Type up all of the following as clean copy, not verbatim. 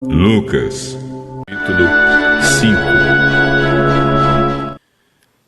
Lucas, capítulo 5.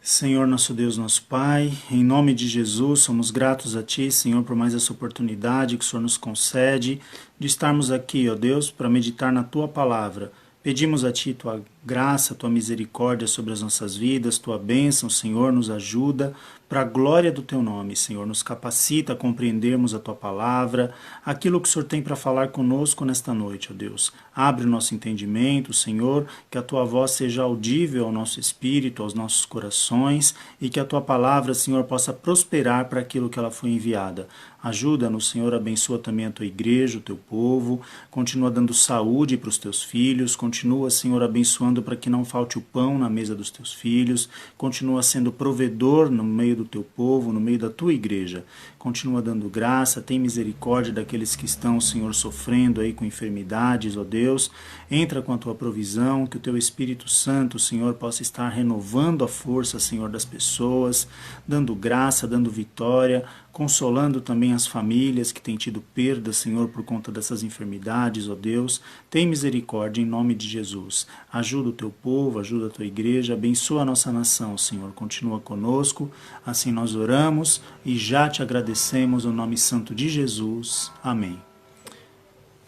Senhor nosso Deus, nosso Pai, em nome de Jesus, somos gratos a Ti, Senhor, por mais essa oportunidade que o Senhor nos concede de estarmos aqui, ó Deus, para meditar na Tua Palavra. Pedimos a Ti Tua graça, Tua misericórdia sobre as nossas vidas, Tua bênção, Senhor, nos ajuda para a glória do Teu nome, Senhor. Nos capacita a compreendermos a Tua Palavra, aquilo que o Senhor tem para falar conosco nesta noite, ó Deus. Abre o nosso entendimento, Senhor, que a Tua voz seja audível ao nosso espírito, aos nossos corações, e que a Tua Palavra, Senhor, possa prosperar para aquilo que ela foi enviada. Ajuda-nos, Senhor, abençoa também a Tua igreja, o Teu povo, continua dando saúde para os Teus filhos, continua, Senhor, abençoando para que não falte o pão na mesa dos Teus filhos, continua sendo provedor no meio do Teu povo, no meio da Tua igreja, continua dando graça, tem misericórdia daqueles que estão, Senhor, sofrendo aí com enfermidades, ó Deus, entra com a Tua provisão, que o Teu Espírito Santo, Senhor, possa estar renovando a força, Senhor, das pessoas, dando graça, dando vitória, consolando também as famílias que têm tido perda, Senhor, por conta dessas enfermidades, ó Deus. Tem misericórdia em nome de Jesus. Ajuda o Teu povo, ajuda a Tua igreja, abençoa a nossa nação, Senhor. Continua conosco, assim nós oramos e já Te agradecemos no nome santo de Jesus. Amém.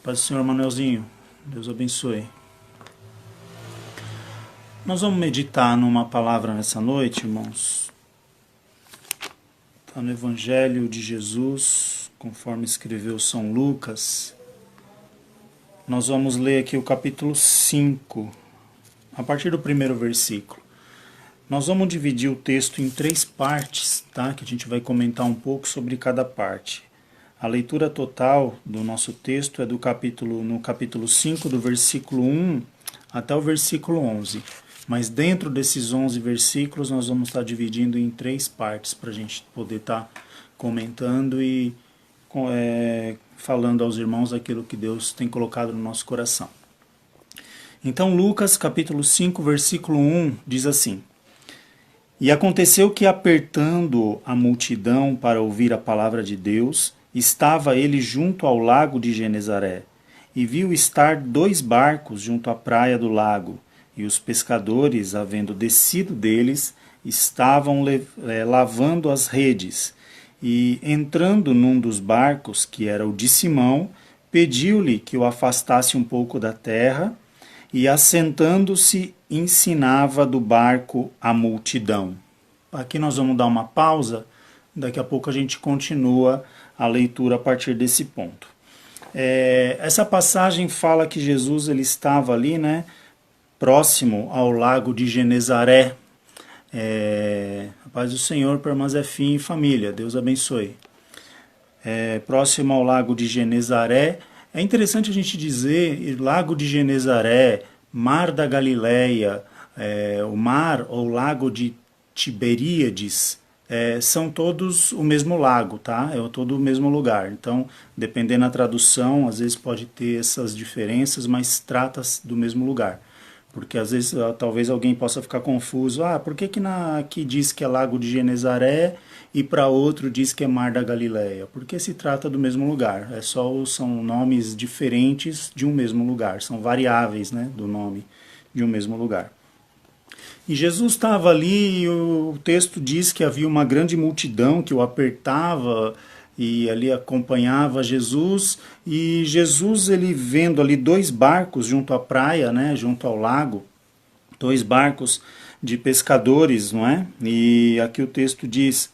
Paz do Senhor, Manuelzinho. Deus abençoe. Nós vamos meditar numa palavra nessa noite, irmãos. Está no Evangelho de Jesus, conforme escreveu São Lucas. Nós vamos ler aqui o capítulo 5, a partir do primeiro versículo. Nós vamos dividir o texto em 3 partes, tá? Que a gente vai comentar um pouco sobre cada parte. A leitura total do nosso texto é no capítulo 5, do versículo 1 até o versículo 11. Mas dentro desses 11 versículos nós vamos estar dividindo em 3 partes para a gente poder estar comentando e falando aos irmãos aquilo que Deus tem colocado no nosso coração. Então Lucas capítulo 5, versículo 1 diz assim: E aconteceu que, apertando a multidão para ouvir a palavra de Deus, estava ele junto ao lago de Genezaré, e viu estar 2 barcos junto à praia do lago. E os pescadores, havendo descido deles, estavam lavando as redes. E, entrando num dos barcos, que era o de Simão, pediu-lhe que o afastasse um pouco da terra, e, assentando-se, ensinava do barco a multidão. Aqui nós vamos dar uma pausa, daqui a pouco a gente continua a leitura a partir desse ponto. Essa passagem fala que Jesus ele estava ali, próximo ao lago de Genezaré. A paz do Senhor permanece fim e família, Deus abençoe. Próximo ao lago de Genezaré. É interessante a gente dizer lago de Genezaré, mar da Galileia, o mar ou lago de Tiberíades, são todos o mesmo lago, tá? É todo o mesmo lugar. Então, dependendo da tradução, às vezes pode ter essas diferenças, mas trata-se do mesmo lugar. Porque às vezes talvez alguém possa ficar confuso. Por que aqui diz que é Lago de Genezaré e para outro diz que é Mar da Galileia? Porque se trata do mesmo lugar. São nomes diferentes de um mesmo lugar. São variáveis, do nome de um mesmo lugar. E Jesus estava ali e o texto diz que havia uma grande multidão que o apertava e ali acompanhava Jesus, e Jesus ele vendo ali 2 barcos junto à praia, junto ao lago, 2 barcos de pescadores, não é? E aqui o texto diz,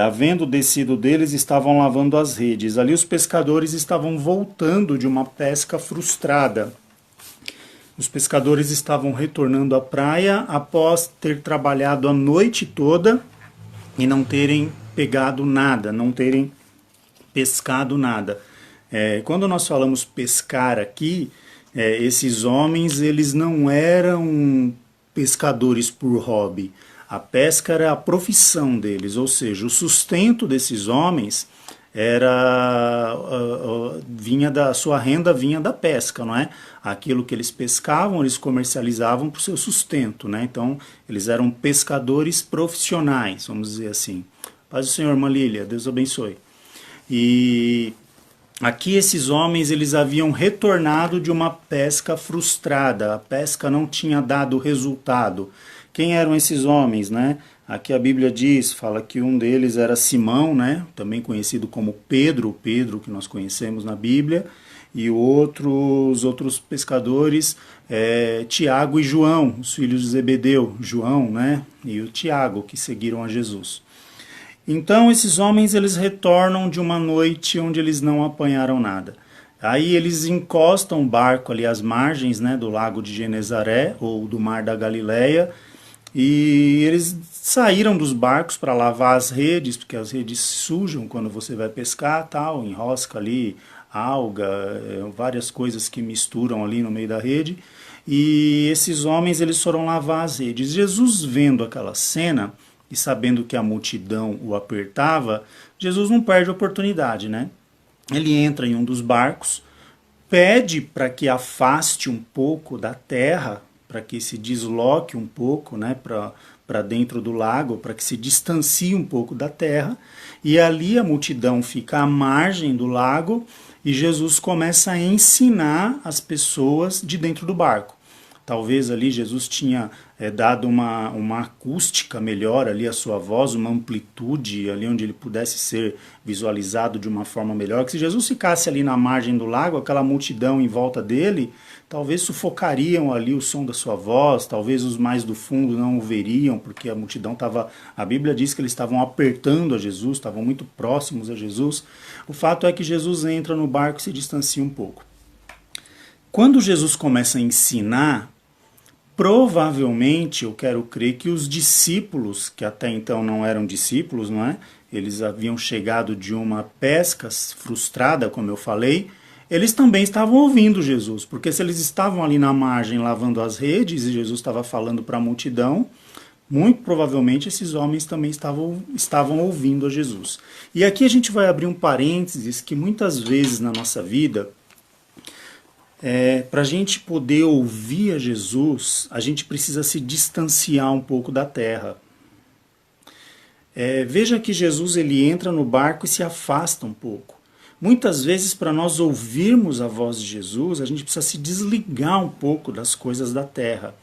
havendo descido deles, estavam lavando as redes. Ali os pescadores estavam voltando de uma pesca frustrada. Os pescadores estavam retornando à praia após ter trabalhado a noite toda e não terem pegado nada, não terem pescado nada. Quando nós falamos pescar aqui, esses homens eles não eram pescadores por hobby. A pesca era a profissão deles, ou seja, o sustento desses homens sua renda vinha da pesca, não é? Aquilo que eles pescavam, eles comercializavam para o seu sustento, Então, eles eram pescadores profissionais, vamos dizer assim. Paz do Senhor, irmã Lília, Deus abençoe. E Aqui esses homens eles haviam retornado de uma pesca frustrada, a pesca não tinha dado resultado. Quem eram esses homens, né? Aqui a Bíblia diz, fala que um deles era Simão, né? Também conhecido como Pedro, o Pedro que nós conhecemos na Bíblia, e os outros pescadores, Tiago e João, os filhos de Zebedeu, João, né? E o Tiago, que seguiram a Jesus. Então esses homens eles retornam de uma noite onde eles não apanharam nada. Aí eles encostam o barco ali às margens, né, do lago de Genezaré ou do mar da Galileia, e eles saíram dos barcos para lavar as redes, porque as redes sujam quando você vai pescar, tal, enrosca ali alga, várias coisas que misturam ali no meio da rede. E esses homens eles foram lavar as redes. Jesus vendo aquela cena e sabendo que a multidão o apertava, Jesus não perde a oportunidade, né? Ele entra em um dos barcos, pede para que afaste um pouco da terra, para que se desloque um pouco, né, para dentro do lago, para que se distancie um pouco da terra, e ali a multidão fica à margem do lago e Jesus começa a ensinar as pessoas de dentro do barco. Talvez ali Jesus tinha dado uma acústica melhor ali à sua voz, uma amplitude ali onde ele pudesse ser visualizado de uma forma melhor. Que se Jesus ficasse ali na margem do lago, aquela multidão em volta dele, talvez sufocariam ali o som da sua voz, talvez os mais do fundo não o veriam, porque a multidão estava... A Bíblia diz que eles estavam apertando a Jesus, estavam muito próximos a Jesus. O fato é que Jesus entra no barco e se distancia um pouco. Quando Jesus começa a ensinar, provavelmente, eu quero crer que os discípulos, que até então não eram discípulos, não é? Eles haviam chegado de uma pesca frustrada, como eu falei, eles também estavam ouvindo Jesus, porque se eles estavam ali na margem lavando as redes e Jesus estava falando para a multidão, muito provavelmente esses homens também estavam ouvindo a Jesus. E aqui a gente vai abrir um parênteses que muitas vezes na nossa vida, para a gente poder ouvir a Jesus, a gente precisa se distanciar um pouco da terra. Veja que Jesus ele entra no barco e se afasta um pouco. Muitas vezes, para nós ouvirmos a voz de Jesus, a gente precisa se desligar um pouco das coisas da terra.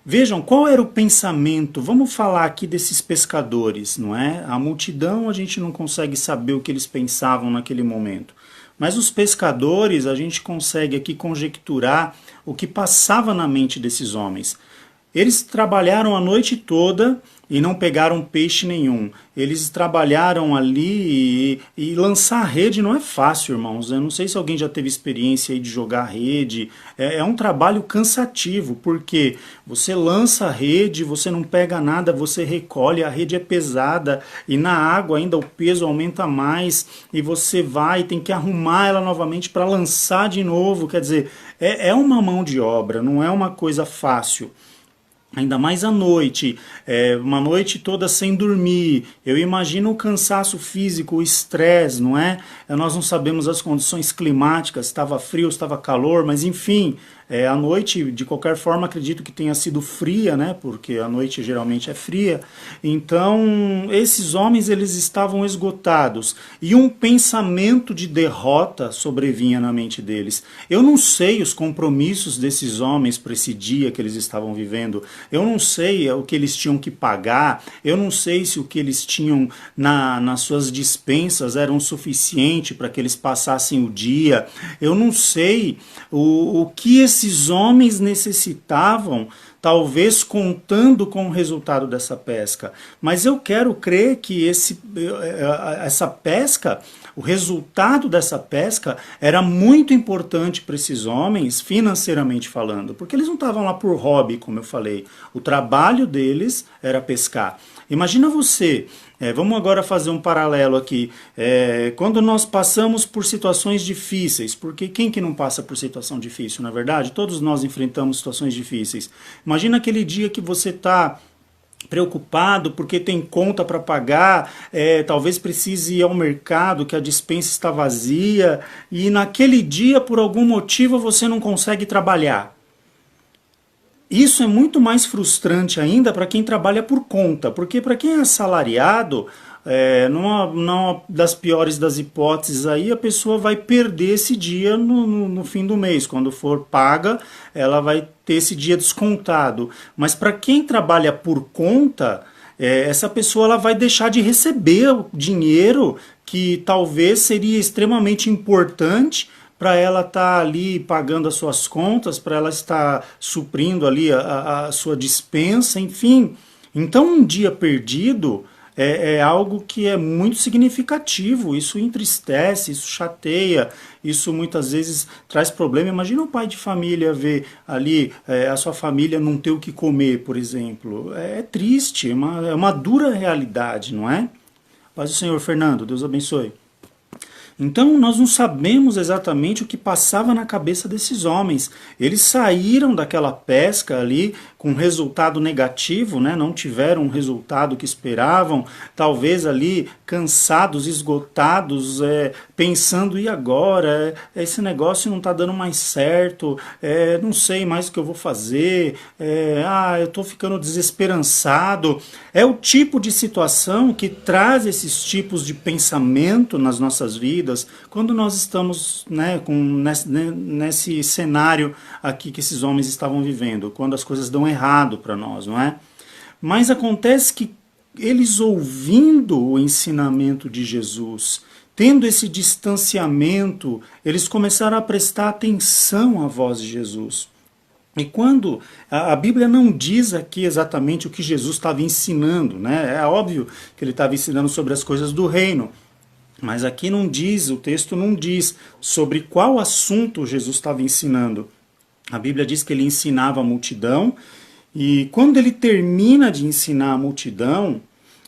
Vejam, qual era o pensamento? Vamos falar aqui desses pescadores, não é? A multidão, a gente não consegue saber o que eles pensavam naquele momento. Mas os pescadores, a gente consegue aqui conjecturar o que passava na mente desses homens. Eles trabalharam a noite toda e não pegaram peixe nenhum. Eles trabalharam ali e lançar rede não é fácil, irmãos. Eu não sei se alguém já teve experiência aí de jogar rede. É um trabalho cansativo, porque você lança a rede, você não pega nada, você recolhe, a rede é pesada e na água ainda o peso aumenta mais e você vai e tem que arrumar ela novamente para lançar de novo. Quer dizer, é uma mão de obra, não é uma coisa fácil. Ainda mais à noite, uma noite toda sem dormir. Eu imagino o cansaço físico, o estresse, não é? Nós não sabemos as condições climáticas, estava frio, estava calor, mas enfim, a noite, de qualquer forma, acredito que tenha sido fria, né? Porque a noite geralmente é fria. Então, esses homens, eles estavam esgotados. E um pensamento de derrota sobrevinha na mente deles. Eu não sei os compromissos desses homens para esse dia que eles estavam vivendo. Eu não sei o que eles tinham que pagar. Eu não sei se o que eles tinham nas suas dispensas era o suficiente para que eles passassem o dia. Eu não sei o que esses homens necessitavam, talvez contando com o resultado dessa pesca. Mas eu quero crer que essa pesca, o resultado dessa pesca era muito importante para esses homens, financeiramente falando, porque eles não estavam lá por hobby, como eu falei. O trabalho deles era pescar. Imagina você, vamos agora fazer um paralelo aqui, quando nós passamos por situações difíceis, porque quem que não passa por situação difícil, na verdade? Todos nós enfrentamos situações difíceis. Imagina aquele dia que você está preocupado porque tem conta para pagar, talvez precise ir ao mercado, que a despensa está vazia, e naquele dia, por algum motivo, você não consegue trabalhar. Isso é muito mais frustrante ainda para quem trabalha por conta, porque para quem é assalariado, numa das piores das hipóteses aí, a pessoa vai perder esse dia no fim do mês. Quando for paga, ela vai ter esse dia descontado. Mas para quem trabalha por conta, essa pessoa ela vai deixar de receber o dinheiro que talvez seria extremamente importante para ela estar ali pagando as suas contas, para ela estar suprindo ali a sua dispensa, enfim. Então, um dia perdido é algo que é muito significativo, isso entristece, isso chateia, isso muitas vezes traz problema. Imagina um pai de família ver ali a sua família não ter o que comer, por exemplo. É triste, é uma dura realidade, não é? Paz do Senhor, Fernando, Deus abençoe. Então nós não sabemos exatamente o que passava na cabeça desses homens. Eles saíram daquela pesca ali com resultado negativo, né? Não tiveram o resultado que esperavam, talvez ali cansados, esgotados, pensando, e agora? Esse negócio não está dando mais certo, não sei mais o que eu vou fazer, eu estou ficando desesperançado. É o tipo de situação que traz esses tipos de pensamento nas nossas vidas, quando nós estamos, né, nesse cenário aqui que esses homens estavam vivendo, quando as coisas dão errado para nós, não é? Mas acontece que eles, ouvindo o ensinamento de Jesus, tendo esse distanciamento, eles começaram a prestar atenção à voz de Jesus. E quando a Bíblia não diz aqui exatamente o que Jesus estava ensinando, né? É óbvio que ele estava ensinando sobre as coisas do reino, mas aqui não diz, o texto não diz sobre qual assunto Jesus estava ensinando. A Bíblia diz que ele ensinava a multidão, e quando ele termina de ensinar a multidão,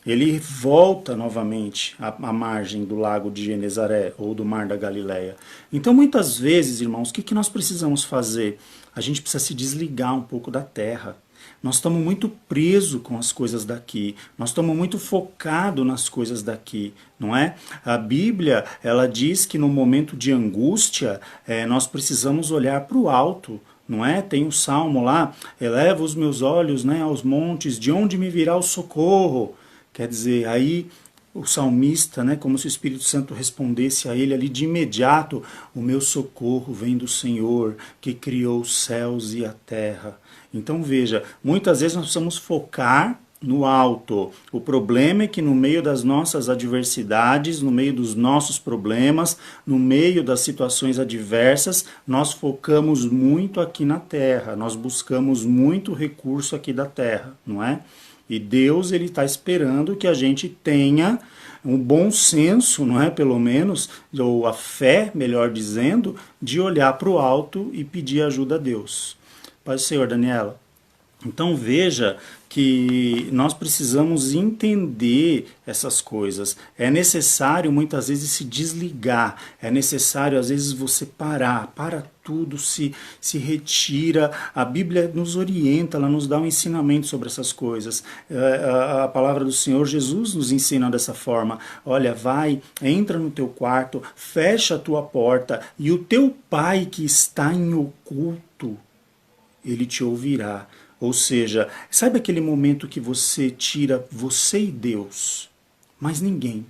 ele volta novamente à margem do lago de Genezaré ou do mar da Galileia. Então, muitas vezes, irmãos, o que nós precisamos fazer? A gente precisa se desligar um pouco da terra. Nós estamos muito presos com as coisas daqui, nós estamos muito focados nas coisas daqui, não é? A Bíblia, ela diz que no momento de angústia, nós precisamos olhar para o alto, não é? Tem um salmo lá, eleva os meus olhos, né, aos montes, de onde me virá o socorro? Quer dizer, aí o salmista, né, como se o Espírito Santo respondesse a ele ali de imediato: o meu socorro vem do Senhor, que criou os céus e a terra. Então veja, muitas vezes nós precisamos focar no alto. O problema é que no meio das nossas adversidades, no meio dos nossos problemas, no meio das situações adversas, nós focamos muito aqui na terra, nós buscamos muito recurso aqui da terra, não é? E Deus, ele está esperando que a gente tenha um bom senso, não é? Pelo menos, ou a fé, melhor dizendo, de olhar para o alto e pedir ajuda a Deus. Paz do Senhor, Daniela. Então veja que nós precisamos entender essas coisas. É necessário muitas vezes se desligar, é necessário às vezes você para tudo, se retira. A Bíblia nos orienta, ela nos dá um ensinamento sobre essas coisas. A palavra do Senhor Jesus nos ensina dessa forma: olha, vai, entra no teu quarto, fecha a tua porta, e o teu Pai que está em oculto, ele te ouvirá. Ou seja, sabe aquele momento que você tira você e Deus, mas ninguém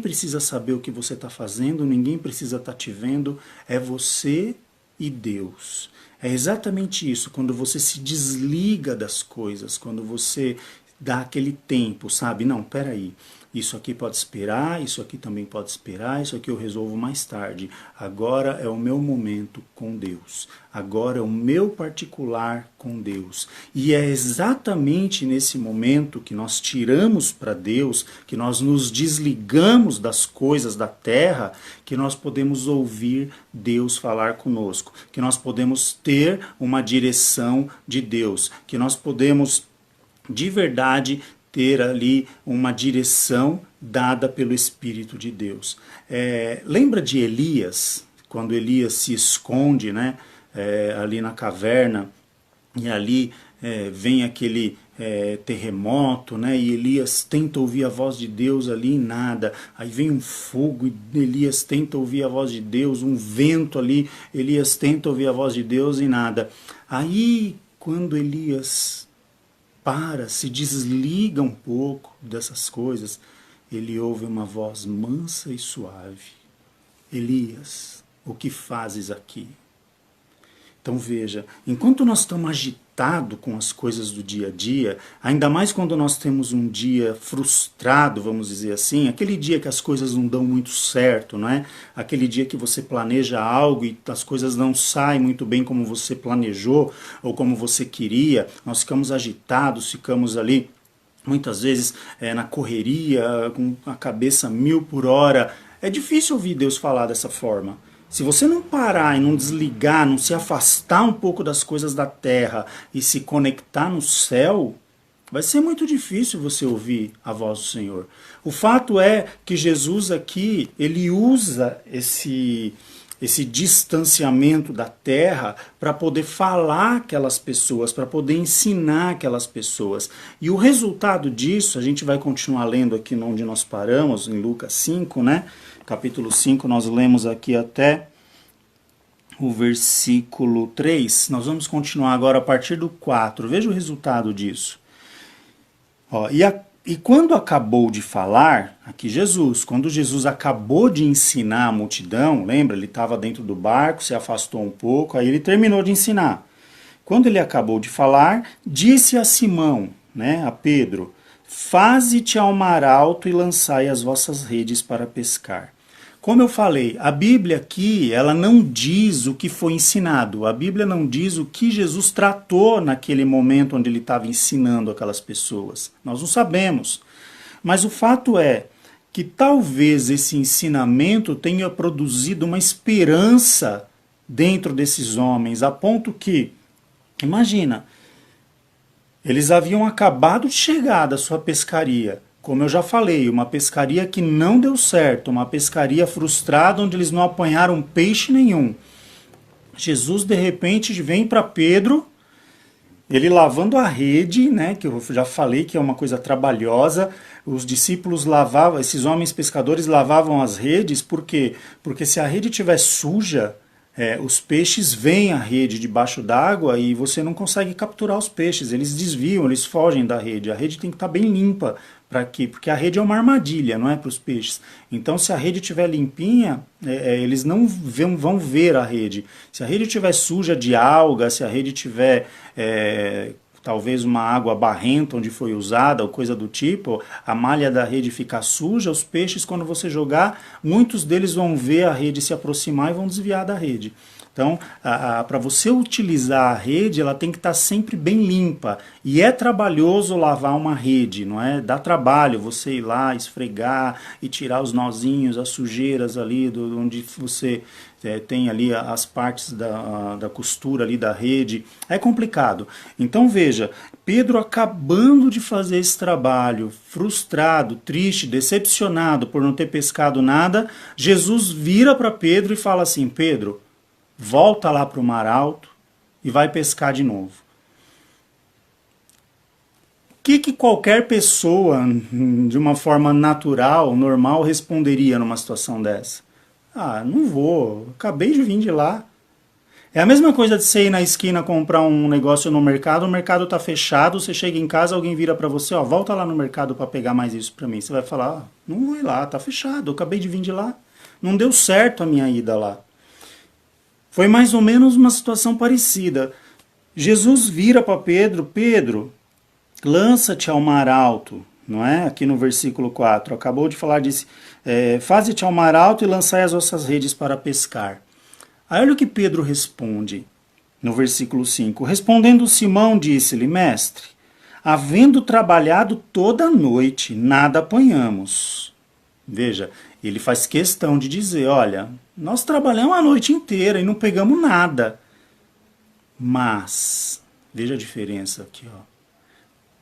precisa saber o que você está fazendo, ninguém precisa estar te vendo, é você e Deus. É exatamente isso, quando você se desliga das coisas, quando você dá aquele tempo, sabe? Não, peraí, isso aqui pode esperar, isso aqui também pode esperar, isso aqui eu resolvo mais tarde. Agora é o meu momento com Deus. Agora é o meu particular com Deus. E é exatamente nesse momento que nós tiramos para Deus, que nós nos desligamos das coisas da terra, que nós podemos ouvir Deus falar conosco, que nós podemos ter uma direção de Deus, que nós podemos de verdade ter ali uma direção dada pelo Espírito de Deus. Lembra de Elias, quando Elias se esconde, né, ali na caverna, e ali vem aquele terremoto, né, e Elias tenta ouvir a voz de Deus ali e nada. Aí vem um fogo e Elias tenta ouvir a voz de Deus, um vento ali, Elias tenta ouvir a voz de Deus e nada. Aí, quando Elias para, se desliga um pouco dessas coisas, ele ouve uma voz mansa e suave. Elias, o que fazes aqui? Então veja, enquanto nós estamos agitados com as coisas do dia a dia, ainda mais quando nós temos um dia frustrado, vamos dizer assim, aquele dia que as coisas não dão muito certo, não é? Aquele dia que você planeja algo e as coisas não saem muito bem como você planejou ou como você queria, nós ficamos agitados, ficamos ali muitas vezes na correria, com a cabeça 1000 por hora. É difícil ouvir Deus falar dessa forma. Se você não parar e não desligar, não se afastar um pouco das coisas da terra e se conectar no céu, vai ser muito difícil você ouvir a voz do Senhor. O fato é que Jesus aqui, ele usa esse distanciamento da terra para poder falar aquelas pessoas, para poder ensinar aquelas pessoas. E o resultado disso, a gente vai continuar lendo aqui onde nós paramos, em Lucas 5, né? Capítulo 5, nós lemos aqui até o versículo 3. Nós vamos continuar agora a partir do 4. Veja o resultado disso. Ó, e quando acabou de falar, aqui Jesus, quando Jesus acabou de ensinar a multidão, lembra, ele estava dentro do barco, se afastou um pouco, aí ele terminou de ensinar. Quando ele acabou de falar, disse a Simão, né, a Pedro, faze-te ao mar alto e lançai as vossas redes para pescar. Como eu falei, a Bíblia aqui, ela não diz o que foi ensinado. A Bíblia não diz o que Jesus tratou naquele momento onde ele estava ensinando aquelas pessoas. Nós não sabemos. Mas o fato é que talvez esse ensinamento tenha produzido uma esperança dentro desses homens, a ponto que, imagina, eles haviam acabado de chegar da sua pescaria. Como eu já falei, uma pescaria que não deu certo, uma pescaria frustrada onde eles não apanharam peixe nenhum. Jesus de repente vem para Pedro, ele lavando a rede, né, que eu já falei que é uma coisa trabalhosa. Os discípulos lavavam, esses homens pescadores lavavam as redes, por quê? Porque se a rede estiver suja, os peixes veem a rede debaixo d'água e você não consegue capturar os peixes, eles desviam, eles fogem da rede. A rede tem que estar bem limpa. Para quê? Porque a rede é uma armadilha, não é para os peixes. Então, se a rede estiver limpinha, eles não vão ver a rede. Se a rede estiver suja de alga, se a rede tiver talvez uma água barrenta onde foi usada ou coisa do tipo, a malha da rede ficar suja, os peixes, quando você jogar, muitos deles vão ver a rede se aproximar e vão desviar da rede. Então, para você utilizar a rede, ela tem que estar sempre bem limpa. E é trabalhoso lavar uma rede, não é? Dá trabalho você ir lá, esfregar e tirar os nozinhos, as sujeiras ali, onde você tem ali as partes da costura ali da rede. É complicado. Então, veja, Pedro acabando de fazer esse trabalho, frustrado, triste, decepcionado por não ter pescado nada, Jesus vira para Pedro e fala assim, Pedro, volta lá para o mar alto e vai pescar de novo. O que qualquer pessoa, de uma forma natural, normal, responderia numa situação dessa? Ah, não vou, acabei de vir de lá. É a mesma coisa de você ir na esquina comprar um negócio no mercado, o mercado está fechado, você chega em casa, alguém vira para você, ó, volta lá no mercado para pegar mais isso para mim. Você vai falar, não vou ir lá, está fechado, eu acabei de vir de lá. Não deu certo a minha ida lá. Foi mais ou menos uma situação parecida. Jesus vira para Pedro, Pedro, lança-te ao mar alto, não é? Aqui no versículo 4, acabou de falar, disse, faze-te ao mar alto e lançai as vossas redes para pescar. Aí olha o que Pedro responde, no versículo 5. Respondendo Simão, disse-lhe, mestre, havendo trabalhado toda a noite, nada apanhamos. Veja, ele faz questão de dizer, olha, nós trabalhamos a noite inteira e não pegamos nada. Mas, veja a diferença aqui, ó.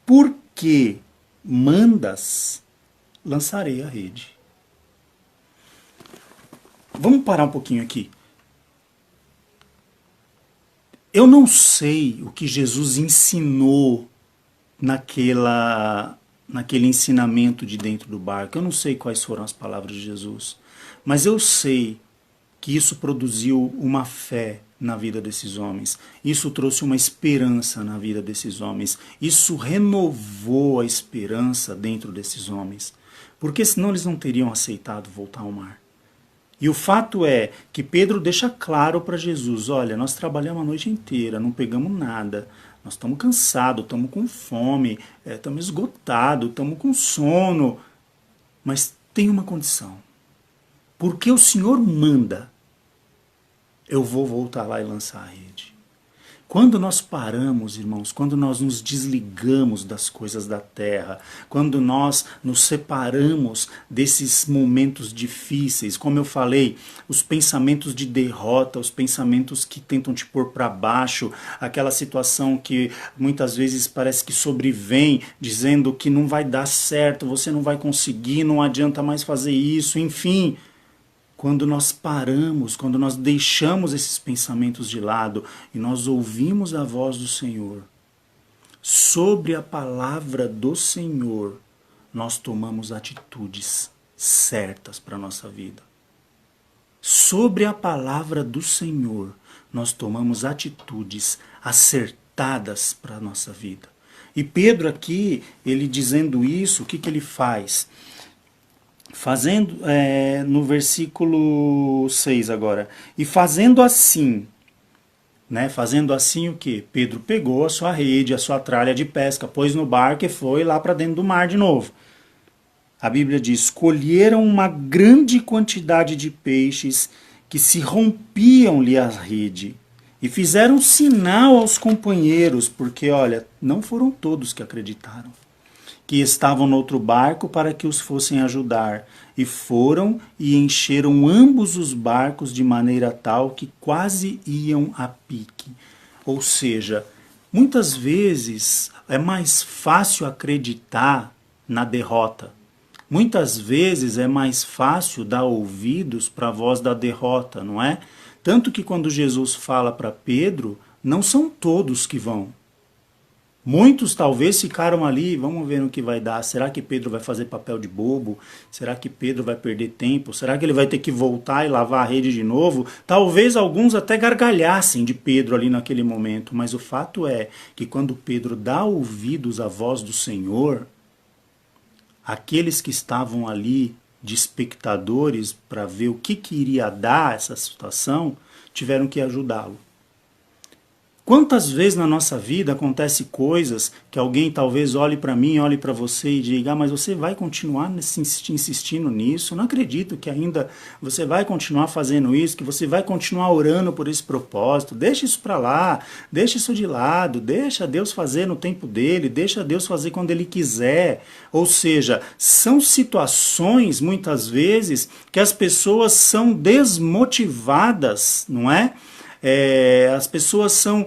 Porque mandas, lançarei a rede. Vamos parar um pouquinho aqui. Eu não sei o que Jesus ensinou naquele ensinamento de dentro do barco. Eu não sei quais foram as palavras de Jesus. Mas eu sei que isso produziu uma fé na vida desses homens. Isso trouxe uma esperança na vida desses homens. Isso renovou a esperança dentro desses homens. Porque senão eles não teriam aceitado voltar ao mar. E o fato é que Pedro deixa claro para Jesus, olha, nós trabalhamos a noite inteira, não pegamos nada, nós estamos cansados, estamos com fome, estamos esgotados, estamos com sono, mas tem uma condição, porque o Senhor manda, eu vou voltar lá e lançar a rede. Quando nós paramos, irmãos, quando nós nos desligamos das coisas da terra, quando nós nos separamos desses momentos difíceis, como eu falei, os pensamentos de derrota, os pensamentos que tentam te pôr para baixo, aquela situação que muitas vezes parece que sobrevém, dizendo que não vai dar certo, você não vai conseguir, não adianta mais fazer isso, enfim. Quando nós paramos, quando nós deixamos esses pensamentos de lado e nós ouvimos a voz do Senhor, sobre a palavra do Senhor, nós tomamos atitudes certas para a nossa vida. Sobre a palavra do Senhor, nós tomamos atitudes acertadas para a nossa vida. E Pedro aqui, ele dizendo isso, o que ele faz? Fazendo, no versículo 6 agora, e fazendo assim, né? Fazendo assim o que? Pedro pegou a sua rede, a sua tralha de pesca, pôs no barco e foi lá para dentro do mar de novo. A Bíblia diz, colheram uma grande quantidade de peixes que se rompiam-lhe a rede, e fizeram sinal aos companheiros, porque, olha, não foram todos que acreditaram, que estavam no outro barco para que os fossem ajudar. E foram e encheram ambos os barcos de maneira tal que quase iam a pique. Ou seja, muitas vezes é mais fácil acreditar na derrota. Muitas vezes é mais fácil dar ouvidos para a voz da derrota, não é? Tanto que quando Jesus fala para Pedro, não são todos que vão. Muitos talvez ficaram ali, vamos ver no que vai dar. Será que Pedro vai fazer papel de bobo? Será que Pedro vai perder tempo? Será que ele vai ter que voltar e lavar a rede de novo? Talvez alguns até gargalhassem de Pedro ali naquele momento, mas o fato é que quando Pedro dá ouvidos à voz do Senhor, aqueles que estavam ali de espectadores para ver o que iria dar essa situação, tiveram que ajudá-lo. Quantas vezes na nossa vida acontece coisas que alguém talvez olhe para mim, olhe para você e diga, mas você vai continuar insistindo nisso? Eu não acredito que ainda você vai continuar fazendo isso, que você vai continuar orando por esse propósito. Deixa isso para lá, deixa isso de lado, deixa Deus fazer no tempo dele, deixa Deus fazer quando ele quiser. Ou seja, são situações muitas vezes que as pessoas são desmotivadas, não é? As pessoas são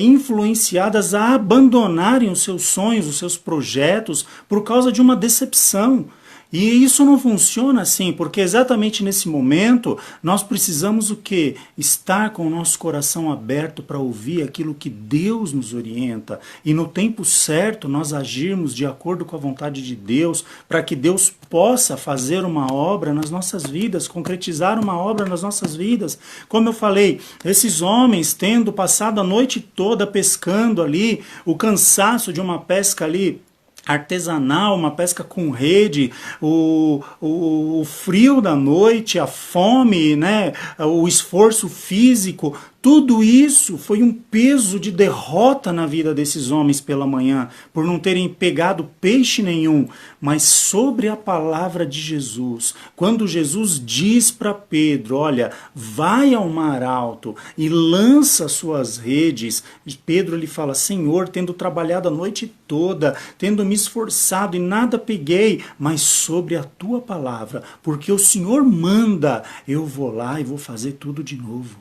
influenciadas a abandonarem os seus sonhos, os seus projetos, por causa de uma decepção. E isso não funciona assim, porque exatamente nesse momento nós precisamos o quê? Estar com o nosso coração aberto para ouvir aquilo que Deus nos orienta e no tempo certo nós agirmos de acordo com a vontade de Deus, para que Deus possa fazer uma obra nas nossas vidas, concretizar uma obra nas nossas vidas. Como eu falei, esses homens tendo passado a noite toda pescando ali, o cansaço de uma pesca ali artesanal, uma pesca com rede, o frio da noite, a fome, né, o esforço físico, tudo isso foi um peso de derrota na vida desses homens pela manhã, por não terem pegado peixe nenhum. Mas sobre a palavra de Jesus, quando Jesus diz para Pedro, olha, vai ao mar alto e lança suas redes, Pedro lhe fala, Senhor, tendo trabalhado a noite toda, tendo me esforçado e nada peguei, mas sobre a tua palavra, porque o Senhor manda, eu vou lá e vou fazer tudo de novo.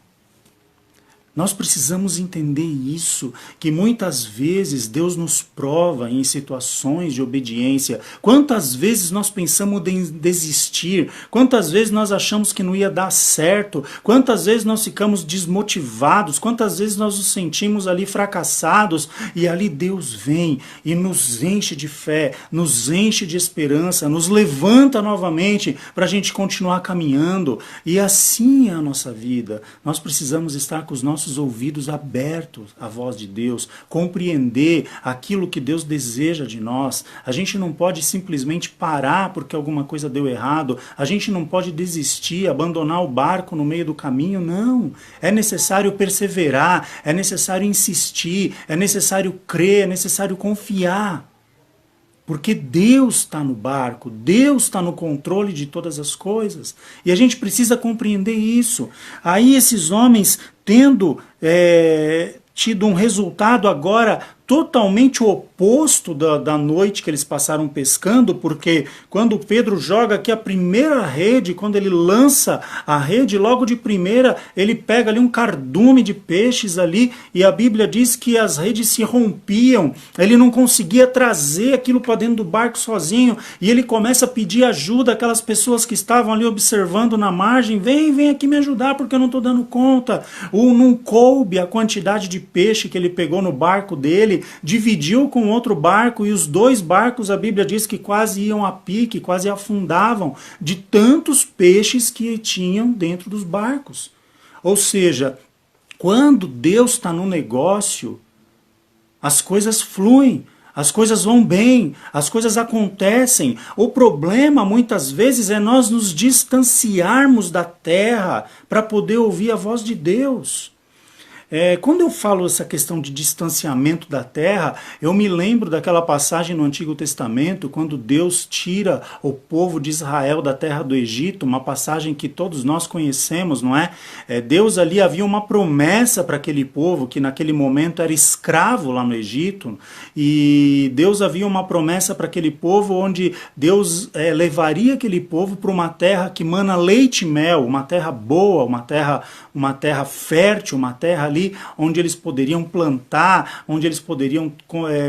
Nós precisamos entender isso, que muitas vezes Deus nos prova em situações de obediência. Quantas vezes nós pensamos em desistir, quantas vezes nós achamos que não ia dar certo, quantas vezes nós ficamos desmotivados, quantas vezes nós nos sentimos ali fracassados, e ali Deus vem e nos enche de fé, nos enche de esperança, nos levanta novamente para a gente continuar caminhando. E assim é a nossa vida. Nós precisamos estar com os nossos ouvidos abertos à voz de Deus, compreender aquilo que Deus deseja de nós. A gente não pode simplesmente parar porque alguma coisa deu errado, a gente não pode desistir, abandonar o barco no meio do caminho, não. É necessário perseverar, é necessário insistir, é necessário crer, é necessário confiar. Porque Deus está no barco, Deus está no controle de todas as coisas. E a gente precisa compreender isso. Aí esses homens, tendo tido um resultado agora totalmente oposto da noite que eles passaram pescando, porque quando Pedro joga aqui a primeira rede, quando ele lança a rede, logo de primeira ele pega ali um cardume de peixes ali, e a Bíblia diz que as redes se rompiam, ele não conseguia trazer aquilo para dentro do barco sozinho, e ele começa a pedir ajuda àquelas pessoas que estavam ali observando na margem, vem aqui me ajudar porque eu não estou dando conta. Ou não coube a quantidade de peixe que ele pegou no barco dele, dividiu com outro barco, e os dois barcos, a Bíblia diz que quase iam a pique, quase afundavam, de tantos peixes que tinham dentro dos barcos. Ou seja, quando Deus está no negócio, as coisas fluem, as coisas vão bem, as coisas acontecem. O problema, muitas vezes, é nós nos distanciarmos da terra para poder ouvir a voz de Deus. Quando eu falo essa questão de distanciamento da terra, eu me lembro daquela passagem no Antigo Testamento, quando Deus tira o povo de Israel da terra do Egito, uma passagem que todos nós conhecemos, não é? Deus ali havia uma promessa para aquele povo, que naquele momento era escravo lá no Egito, e Deus havia uma promessa para aquele povo, onde Deus levaria aquele povo para uma terra que mana leite e mel, uma terra boa, uma terra fértil, uma terra ali onde eles poderiam plantar, onde eles poderiam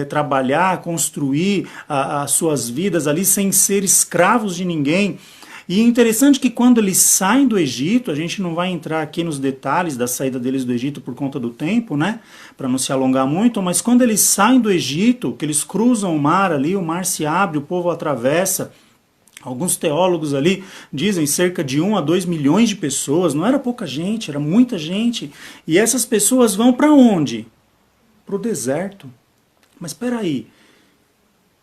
trabalhar, construir as suas vidas ali sem ser escravos de ninguém. E é interessante que quando eles saem do Egito, a gente não vai entrar aqui nos detalhes da saída deles do Egito por conta do tempo, né? Para não se alongar muito, mas quando eles saem do Egito, que eles cruzam o mar ali, o mar se abre, o povo atravessa. Alguns teólogos ali dizem cerca de 1 a 2 milhões de pessoas, não era pouca gente, era muita gente. E essas pessoas vão para onde? Para o deserto. Mas espera aí,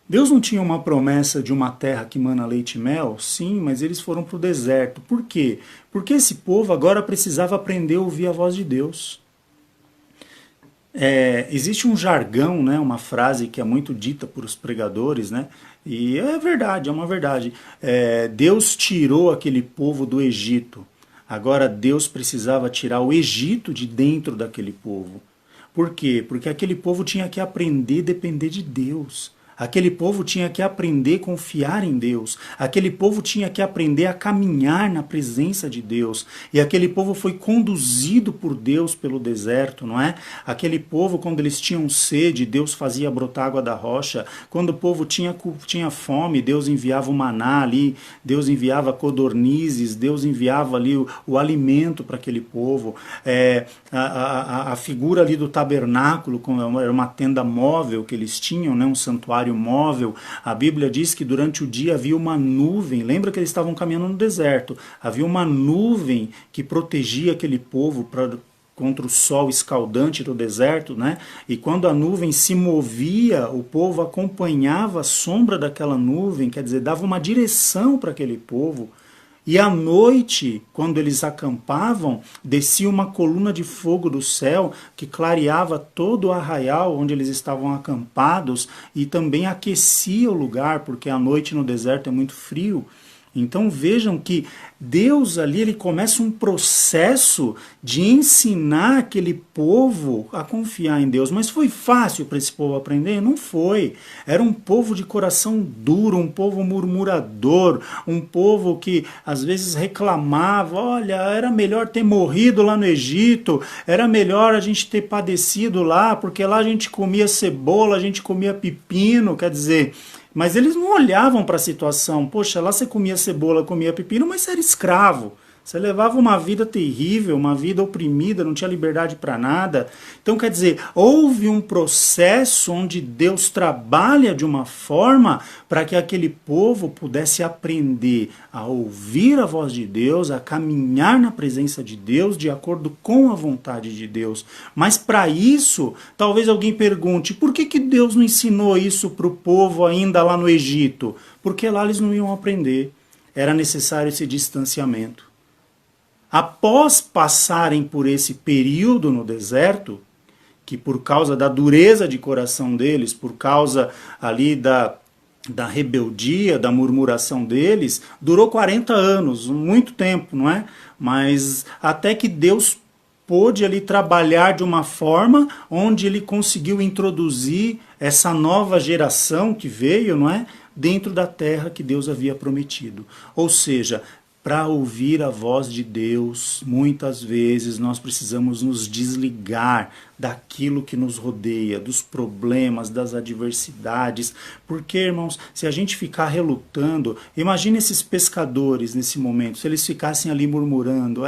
Deus não tinha uma promessa de uma terra que mana leite e mel? Sim, mas eles foram para o deserto. Por quê? Porque esse povo agora precisava aprender a ouvir a voz de Deus. Existe um jargão, né, uma frase que é muito dita por os pregadores, né, e é verdade, é uma verdade. Deus tirou aquele povo do Egito. Agora Deus precisava tirar o Egito de dentro daquele povo. Por quê? Porque aquele povo tinha que aprender a depender de Deus. Aquele povo tinha que aprender a confiar em Deus. Aquele povo tinha que aprender a caminhar na presença de Deus. E aquele povo foi conduzido por Deus pelo deserto, não é? Aquele povo, quando eles tinham sede, Deus fazia brotar água da rocha. Quando o povo tinha fome, Deus enviava o maná ali, Deus enviava codornizes, Deus enviava ali o alimento para aquele povo. A figura ali do tabernáculo, era uma tenda móvel que eles tinham, né? Um santuário móvel. A Bíblia diz que durante o dia havia uma nuvem. Lembra que eles estavam caminhando no deserto? Havia uma nuvem que protegia aquele povo contra o sol escaldante do deserto, né? E quando a nuvem se movia, o povo acompanhava a sombra daquela nuvem, quer dizer, dava uma direção para aquele povo. E à noite, quando eles acampavam, descia uma coluna de fogo do céu que clareava todo o arraial onde eles estavam acampados e também aquecia o lugar, porque à noite no deserto é muito frio. Então vejam que Deus ali, ele começa um processo de ensinar aquele povo a confiar em Deus. Mas foi fácil para esse povo aprender? Não foi. Era um povo de coração duro, um povo murmurador, um povo que às vezes reclamava, olha, era melhor ter morrido lá no Egito, era melhor a gente ter padecido lá, porque lá a gente comia cebola, a gente comia pepino, quer dizer... Mas eles não olhavam para a situação. Poxa, lá você comia cebola, comia pepino, mas você era escravo. Você levava uma vida terrível, uma vida oprimida, não tinha liberdade para nada. Então, quer dizer, houve um processo onde Deus trabalha de uma forma para que aquele povo pudesse aprender a ouvir a voz de Deus, a caminhar na presença de Deus, de acordo com a vontade de Deus. Mas para isso, talvez alguém pergunte, por que Deus não ensinou isso para o povo ainda lá no Egito? Porque lá eles não iam aprender. Era necessário esse distanciamento. Após passarem por esse período no deserto, que por causa da dureza de coração deles, por causa ali da rebeldia, da murmuração deles, durou 40 anos, muito tempo, não é? Mas até que Deus pôde ali trabalhar de uma forma onde ele conseguiu introduzir essa nova geração que veio, não é? Dentro da terra que Deus havia prometido. Ou seja, para ouvir a voz de Deus, muitas vezes nós precisamos nos desligar daquilo que nos rodeia, dos problemas, das adversidades. Porque, irmãos, se a gente ficar relutando, imagine esses pescadores nesse momento, se eles ficassem ali murmurando,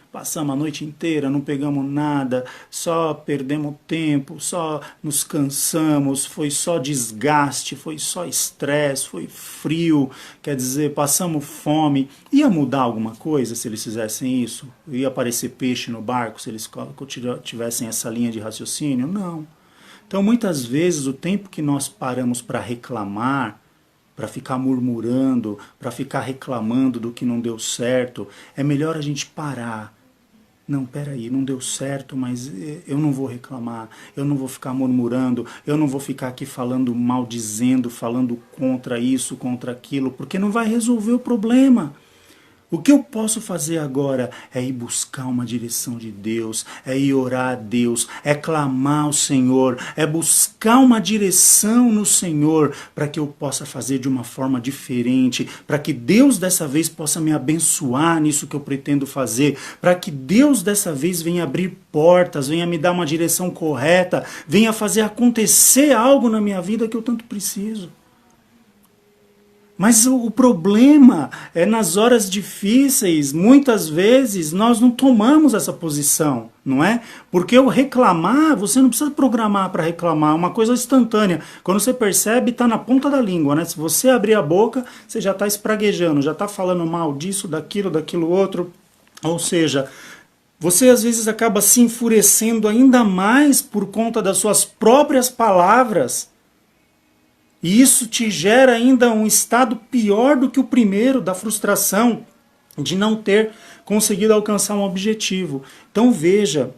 passamos a noite inteira, não pegamos nada, só perdemos tempo, só nos cansamos, foi só desgaste, foi só estresse, foi frio, quer dizer, passamos fome. Ia mudar alguma coisa se eles fizessem isso? Ia aparecer peixe no barco se eles tivessem essa linha de raciocínio? Não. Então, muitas vezes, o tempo que nós paramos para reclamar, para ficar murmurando, para ficar reclamando do que não deu certo, é melhor a gente parar. Não, peraí, não deu certo, mas eu não vou reclamar, eu não vou ficar murmurando, eu não vou ficar aqui falando, maldizendo, falando contra isso, contra aquilo, porque não vai resolver o problema. O que eu posso fazer agora é ir buscar uma direção de Deus, é ir orar a Deus, é clamar ao Senhor, é buscar uma direção no Senhor para que eu possa fazer de uma forma diferente, para que Deus dessa vez possa me abençoar nisso que eu pretendo fazer, para que Deus dessa vez venha abrir portas, venha me dar uma direção correta, venha fazer acontecer algo na minha vida que eu tanto preciso. Mas o problema é nas horas difíceis, muitas vezes nós não tomamos essa posição, não é? Porque o reclamar, você não precisa programar para reclamar, é uma coisa instantânea. Quando você percebe, está na ponta da língua, né? Se você abrir a boca, você já está espraguejando, já está falando mal disso, daquilo outro. Ou seja, você às vezes acaba se enfurecendo ainda mais por conta das suas próprias palavras. E isso te gera ainda um estado pior do que o primeiro, da frustração, de não ter conseguido alcançar um objetivo. Então veja,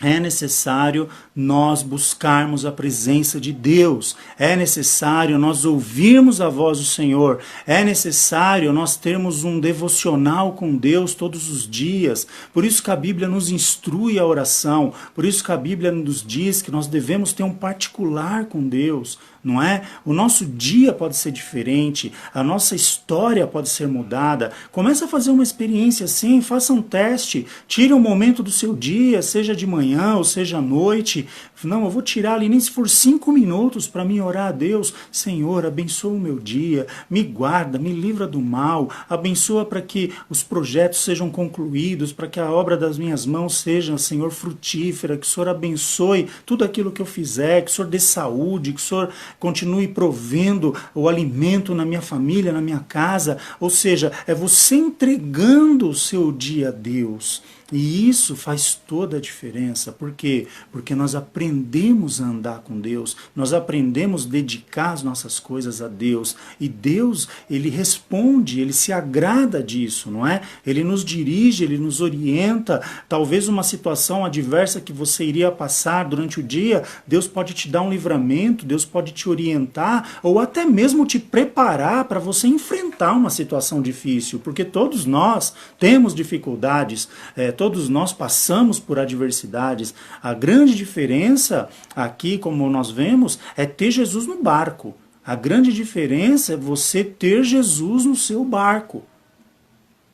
é necessário nós buscarmos a presença de Deus, é necessário nós ouvirmos a voz do Senhor, é necessário nós termos um devocional com Deus todos os dias. Por isso que a Bíblia nos instrui a oração, por isso que a Bíblia nos diz que nós devemos ter um particular com Deus, não é? O nosso dia pode ser diferente, a nossa história pode ser mudada. Comece a fazer uma experiência assim, faça um teste, tire um momento do seu dia, seja de manhã ou seja à noite. Não, eu vou tirar ali nem se for 5 minutos para mim orar a Deus. Senhor, abençoa o meu dia, me guarda, me livra do mal, abençoa para que os projetos sejam concluídos, para que a obra das minhas mãos seja, Senhor, frutífera, que o Senhor abençoe tudo aquilo que eu fizer, que o Senhor dê saúde, que o Senhor continue provendo o alimento na minha família, na minha casa. Ou seja, é você entregando o seu dia a Deus. E isso faz toda a diferença. Por quê? Porque nós aprendemos a andar com Deus, nós aprendemos a dedicar as nossas coisas a Deus. E Deus, Ele responde, Ele se agrada disso, não é? Ele nos dirige, Ele nos orienta. Talvez uma situação adversa que você iria passar durante o dia, Deus pode te dar um livramento, Deus pode te orientar, ou até mesmo te preparar para você enfrentar enfrentar uma situação difícil, porque todos nós temos dificuldades, todos nós passamos por adversidades. A grande diferença aqui, como nós vemos, é ter Jesus no barco. A grande diferença é você ter Jesus no seu barco.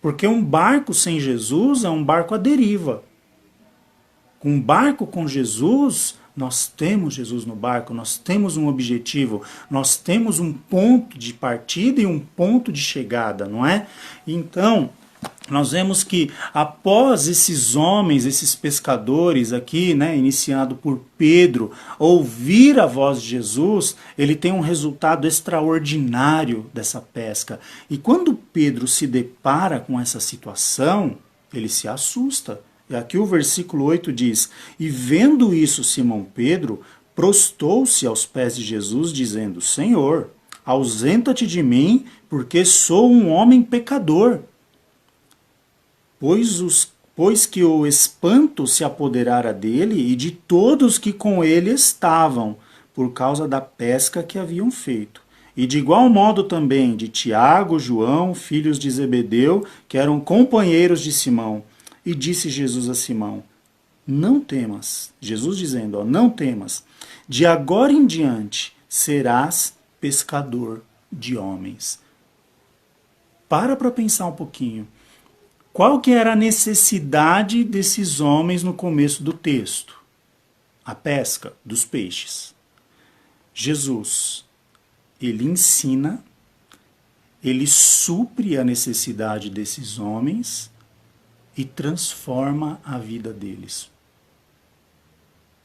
Porque um barco sem Jesus é um barco à deriva. Um barco com Jesus, nós temos Jesus no barco, nós temos um objetivo, nós temos um ponto de partida e um ponto de chegada, não é? Então, nós vemos que após esses homens, esses pescadores aqui, né, iniciado por Pedro, ouvir a voz de Jesus, ele tem um resultado extraordinário dessa pesca. E quando Pedro se depara com essa situação, ele se assusta. E aqui o versículo 8 diz: e vendo isso, Simão Pedro prostou-se aos pés de Jesus, dizendo: Senhor, ausenta-te de mim, porque sou um homem pecador. Pois que o espanto se apoderara dele e de todos que com ele estavam, por causa da pesca que haviam feito. E de igual modo também de Tiago, João, filhos de Zebedeu, que eram companheiros de Simão. E disse Jesus a Simão: não temas. Jesus dizendo, não temas. De agora em diante serás pescador de homens. Para pensar um pouquinho. Qual que era a necessidade desses homens no começo do texto? A pesca dos peixes. Jesus, ele ensina, ele supre a necessidade desses homens e transforma a vida deles.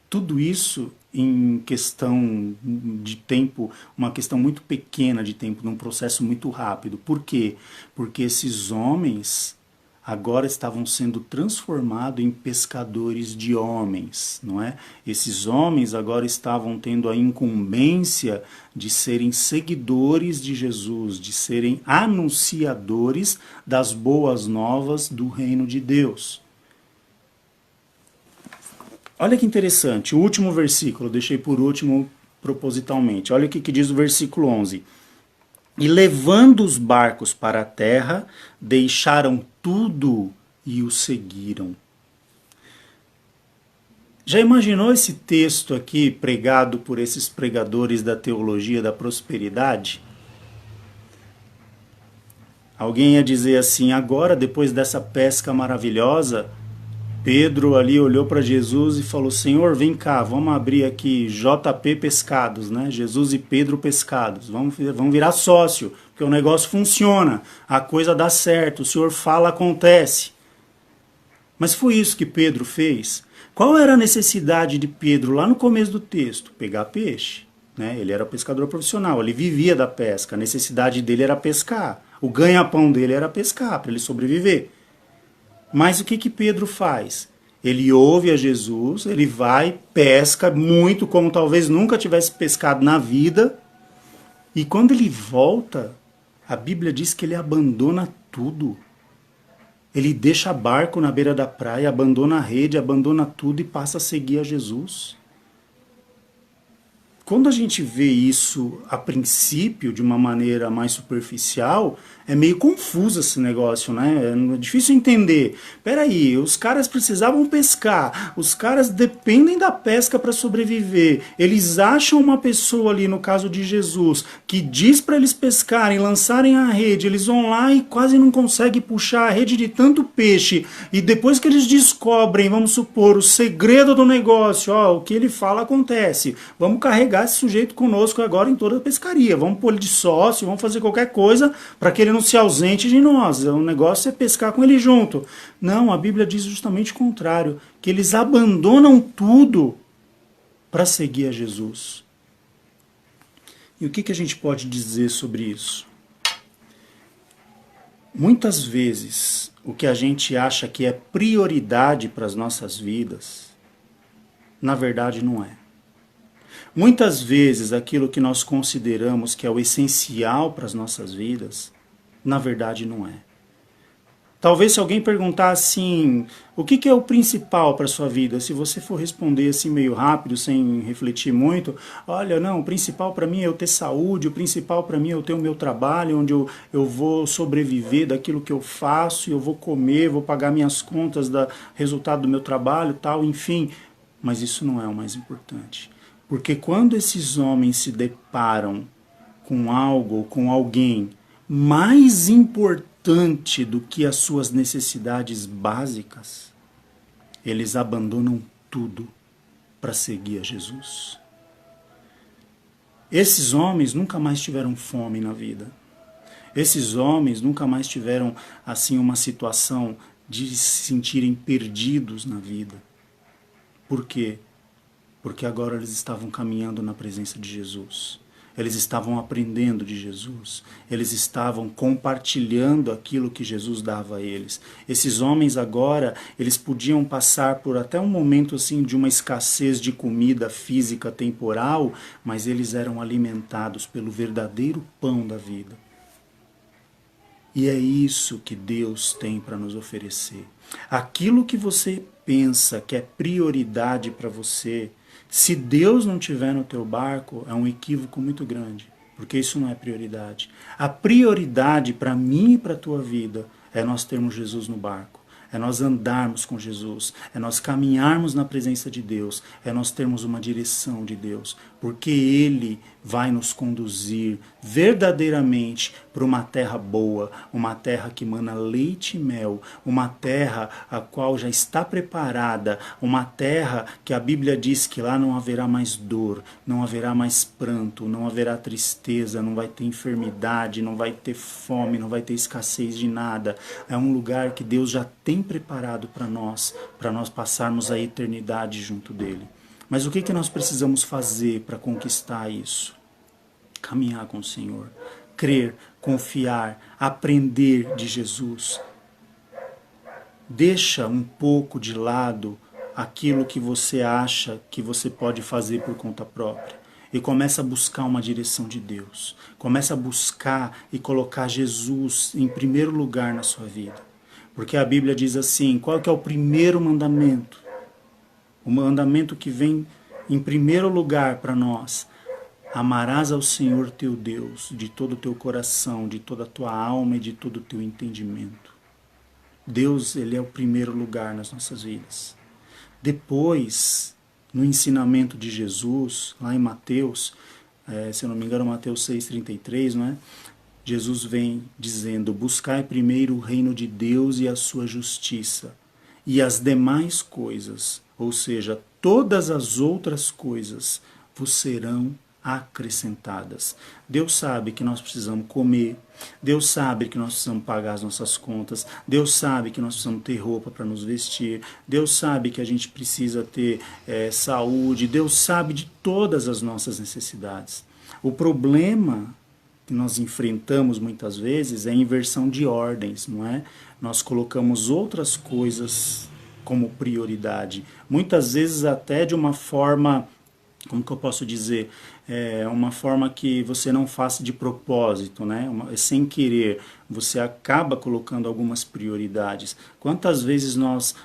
Tudo isso em questão de tempo, uma questão muito pequena de tempo, num processo muito rápido. Por quê? Porque esses homens agora estavam sendo transformados em pescadores de homens, não é? Esses homens agora estavam tendo a incumbência de serem seguidores de Jesus, de serem anunciadores das boas novas do reino de Deus. Olha que interessante, o último versículo, eu deixei por último propositalmente. Olha o que diz o versículo 11. E levando os barcos para a terra, deixaram tudo e o seguiram. Já imaginou esse texto aqui pregado por esses pregadores da teologia da prosperidade? Alguém ia dizer assim, agora, depois dessa pesca maravilhosa, Pedro ali olhou para Jesus e falou, Senhor, vem cá, vamos abrir aqui JP Pescados, né? Jesus e Pedro Pescados, vamos virar sócio, porque o negócio funciona, a coisa dá certo, o Senhor fala, acontece. Mas foi isso que Pedro fez? Qual era a necessidade de Pedro lá no começo do texto? Pegar peixe, né? Ele era pescador profissional, ele vivia da pesca, a necessidade dele era pescar, o ganha-pão dele era pescar, para ele sobreviver. Mas o que Pedro faz? Ele ouve a Jesus, ele vai, pesca muito, como talvez nunca tivesse pescado na vida. E quando ele volta, a Bíblia diz que ele abandona tudo. Ele deixa barco na beira da praia, abandona a rede, abandona tudo e passa a seguir a Jesus. Quando a gente vê isso a princípio, de uma maneira mais superficial, é meio confuso esse negócio, né? É difícil entender. Peraí, os caras precisavam pescar, os caras dependem da pesca para sobreviver. Eles acham uma pessoa ali, no caso de Jesus, que diz para eles pescarem, lançarem a rede, eles vão lá e quase não conseguem puxar a rede de tanto peixe. E depois que eles descobrem, vamos supor, o segredo do negócio, ó, o que ele fala acontece. Vamos carregar esse sujeito conosco agora em toda a pescaria. Vamos pôr ele de sócio, vamos fazer qualquer coisa para que ele não se ausente de nós. O negócio é pescar com ele junto. Não, a Bíblia diz justamente o contrário, que eles abandonam tudo para seguir a Jesus. E o que a gente pode dizer sobre isso? Muitas vezes, o que a gente acha que é prioridade para as nossas vidas, na verdade não é. Muitas vezes, aquilo que nós consideramos que é o essencial para as nossas vidas, na verdade não é. Talvez se alguém perguntar assim, o que é o principal para a sua vida? Se você for responder assim meio rápido, sem refletir muito, olha, não, o principal para mim é eu ter saúde, o principal para mim é eu ter o meu trabalho, onde eu vou sobreviver daquilo que eu faço, eu vou comer, vou pagar minhas contas do resultado do meu trabalho, tal, enfim. Mas isso não é o mais importante. Porque quando esses homens se deparam com algo, com alguém mais importante do que as suas necessidades básicas, eles abandonam tudo para seguir a Jesus. Esses homens nunca mais tiveram fome na vida. Esses homens nunca mais tiveram assim uma situação de se sentirem perdidos na vida. Por quê? Porque agora eles estavam caminhando na presença de Jesus. Eles estavam aprendendo de Jesus. Eles estavam compartilhando aquilo que Jesus dava a eles. Esses homens agora, eles podiam passar por até um momento assim de uma escassez de comida física temporal, mas eles eram alimentados pelo verdadeiro pão da vida. E é isso que Deus tem para nos oferecer. Aquilo que você pensa que é prioridade para você, se Deus não tiver no teu barco, é um equívoco muito grande, porque isso não é prioridade. A prioridade para mim e para a tua vida é nós termos Jesus no barco, é nós andarmos com Jesus, é nós caminharmos na presença de Deus, é nós termos uma direção de Deus, porque Ele vai nos conduzir verdadeiramente para uma terra boa, uma terra que mana leite e mel, uma terra a qual já está preparada, uma terra que a Bíblia diz que lá não haverá mais dor, não haverá mais pranto, não haverá tristeza, não vai ter enfermidade, não vai ter fome, não vai ter escassez de nada. É um lugar que Deus já tem preparado para nós passarmos a eternidade junto dele. Mas o que nós precisamos fazer para conquistar isso? Caminhar com o Senhor, crer, confiar, aprender de Jesus. Deixa um pouco de lado aquilo que você acha que você pode fazer por conta própria e começa a buscar uma direção de Deus. Começa a buscar e colocar Jesus em primeiro lugar na sua vida. Porque a Bíblia diz assim, qual que é o primeiro mandamento? O mandamento que vem em primeiro lugar para nós. Amarás ao Senhor teu Deus de todo o teu coração, de toda a tua alma e de todo o teu entendimento. Deus, Ele é o primeiro lugar nas nossas vidas. Depois, no ensinamento de Jesus, lá em Mateus, se eu não me engano, Mateus 6,33, não é? Jesus vem dizendo, buscai primeiro o reino de Deus e a sua justiça, e as demais coisas, ou seja, todas as outras coisas, vos serão acrescentadas. Deus sabe que nós precisamos comer, Deus sabe que nós precisamos pagar as nossas contas, Deus sabe que nós precisamos ter roupa para nos vestir, Deus sabe que a gente precisa ter saúde, Deus sabe de todas as nossas necessidades. O problema que nós enfrentamos muitas vezes é a inversão de ordens, não é? Nós colocamos outras coisas como prioridade, muitas vezes até de uma forma, como que eu posso dizer, uma forma que você não faça de propósito, né? Sem querer, você acaba colocando algumas prioridades. Quantas vezes nós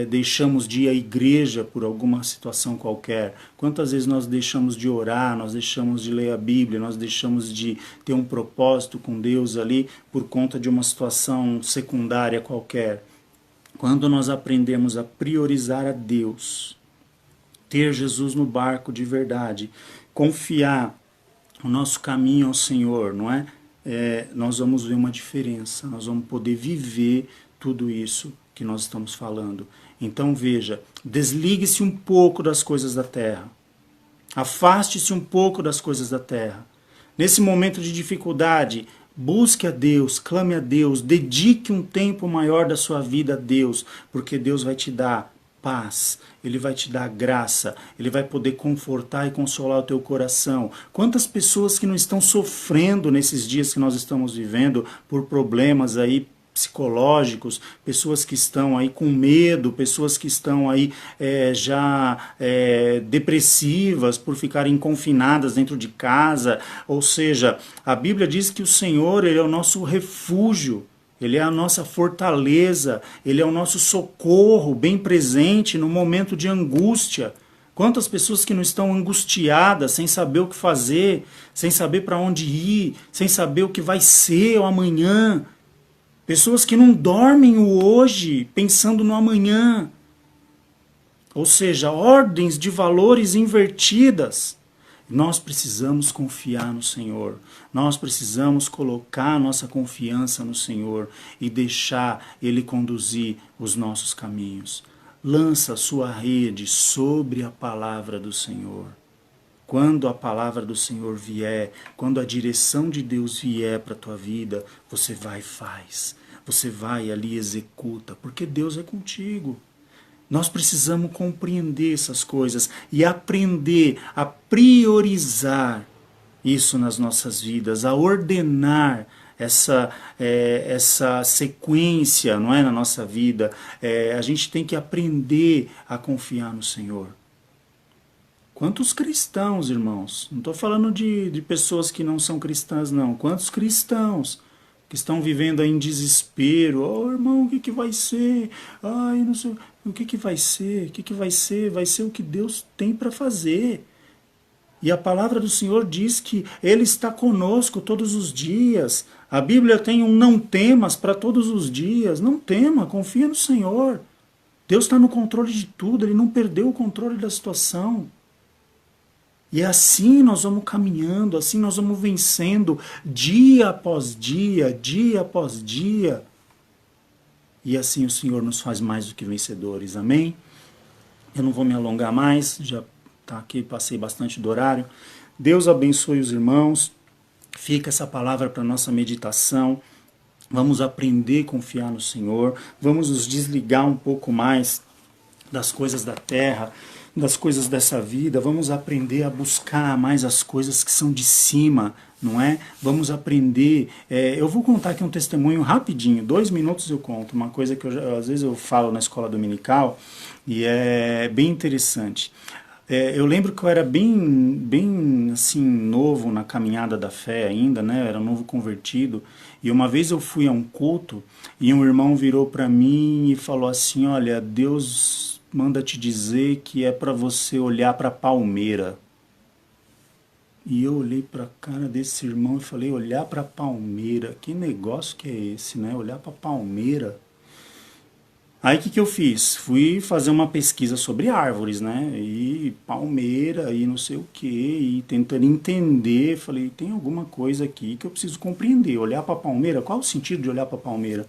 deixamos de ir à igreja por alguma situação qualquer? Quantas vezes nós deixamos de orar, nós deixamos de ler a Bíblia, nós deixamos de ter um propósito com Deus ali por conta de uma situação secundária qualquer? Quando nós aprendemos a priorizar a Deus, ter Jesus no barco de verdade, confiar o nosso caminho ao Senhor, não é? Nós vamos ver uma diferença, nós vamos poder viver tudo isso que nós estamos falando. Então veja, desligue-se um pouco das coisas da terra, afaste-se um pouco das coisas da terra. Nesse momento de dificuldade, busque a Deus, clame a Deus, dedique um tempo maior da sua vida a Deus, porque Deus vai te dar paz, Ele vai te dar graça, Ele vai poder confortar e consolar o teu coração. Quantas pessoas que não estão sofrendo nesses dias que nós estamos vivendo por problemas aí psicológicos, pessoas que estão aí com medo, pessoas que estão aí depressivas por ficarem confinadas dentro de casa. Ou seja, a Bíblia diz que o Senhor, Ele é o nosso refúgio. Ele é a nossa fortaleza, Ele é o nosso socorro bem presente no momento de angústia. Quantas pessoas que não estão angustiadas, sem saber o que fazer, sem saber para onde ir, sem saber o que vai ser o amanhã. Pessoas que não dormem o hoje, pensando no amanhã. Ou seja, ordens de valores invertidas. Nós precisamos confiar no Senhor. Nós precisamos colocar nossa confiança no Senhor e deixar Ele conduzir os nossos caminhos. Lança a sua rede sobre a palavra do Senhor. Quando a palavra do Senhor vier, quando a direção de Deus vier para a tua vida, você vai e faz. Você vai ali e executa, porque Deus é contigo. Nós precisamos compreender essas coisas e aprender a priorizar isso nas nossas vidas, a ordenar essa sequência, não é, na nossa vida. A gente tem que aprender a confiar no Senhor. Quantos cristãos, irmãos? Não estou falando de pessoas que não são cristãs, não. Quantos cristãos que estão vivendo aí em desespero? Oh, irmão, o que vai ser? Ai, não sei. O que vai ser? O que vai ser? Vai ser o que Deus tem para fazer. E a palavra do Senhor diz que Ele está conosco todos os dias. A Bíblia tem um não temas para todos os dias. Não tema, confia no Senhor. Deus está no controle de tudo, Ele não perdeu o controle da situação. E assim nós vamos caminhando, assim nós vamos vencendo dia após dia, dia após dia. E assim o Senhor nos faz mais do que vencedores, amém? Eu não vou me alongar mais, já está aqui, passei bastante do horário. Deus abençoe os irmãos, fica essa palavra para nossa meditação. Vamos aprender a confiar no Senhor, vamos nos desligar um pouco mais das coisas da terra, das coisas dessa vida, vamos aprender a buscar mais as coisas que são de cima, não é? Vamos aprender, eu vou contar aqui um testemunho rapidinho, 2 minutos eu conto, uma coisa que às vezes eu falo na escola dominical e é bem interessante. Eu lembro que eu era bem assim, novo na caminhada da fé ainda, né? Eu era novo convertido, e uma vez eu fui a um culto e um irmão virou para mim e falou assim, olha, Deus manda te dizer que é para você olhar para a palmeira. E eu olhei para a cara desse irmão e falei, olhar para a palmeira, que negócio que é esse, né? Olhar para a palmeira. Aí o que eu fiz? Fui fazer uma pesquisa sobre árvores, né? E palmeira e não sei o que, e tentando entender, falei, tem alguma coisa aqui que eu preciso compreender. Olhar para a palmeira, qual o sentido de olhar para a palmeira?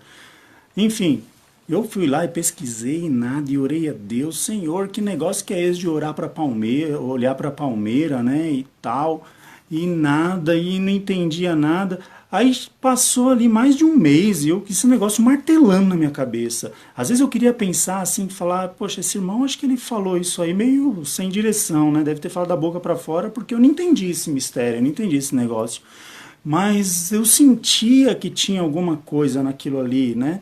Enfim, eu fui lá e pesquisei e nada, e orei a Deus, Senhor, que negócio que é esse de orar para palmeira, olhar para a palmeira, né, e tal, e nada, e não entendia nada. Aí passou ali mais de um mês e eu com esse negócio martelando na minha cabeça. Às vezes eu queria pensar assim, falar, poxa, esse irmão, acho que ele falou isso aí meio sem direção, né, deve ter falado da boca para fora, porque eu não entendi esse mistério, eu não entendi esse negócio. Mas eu sentia que tinha alguma coisa naquilo ali, né?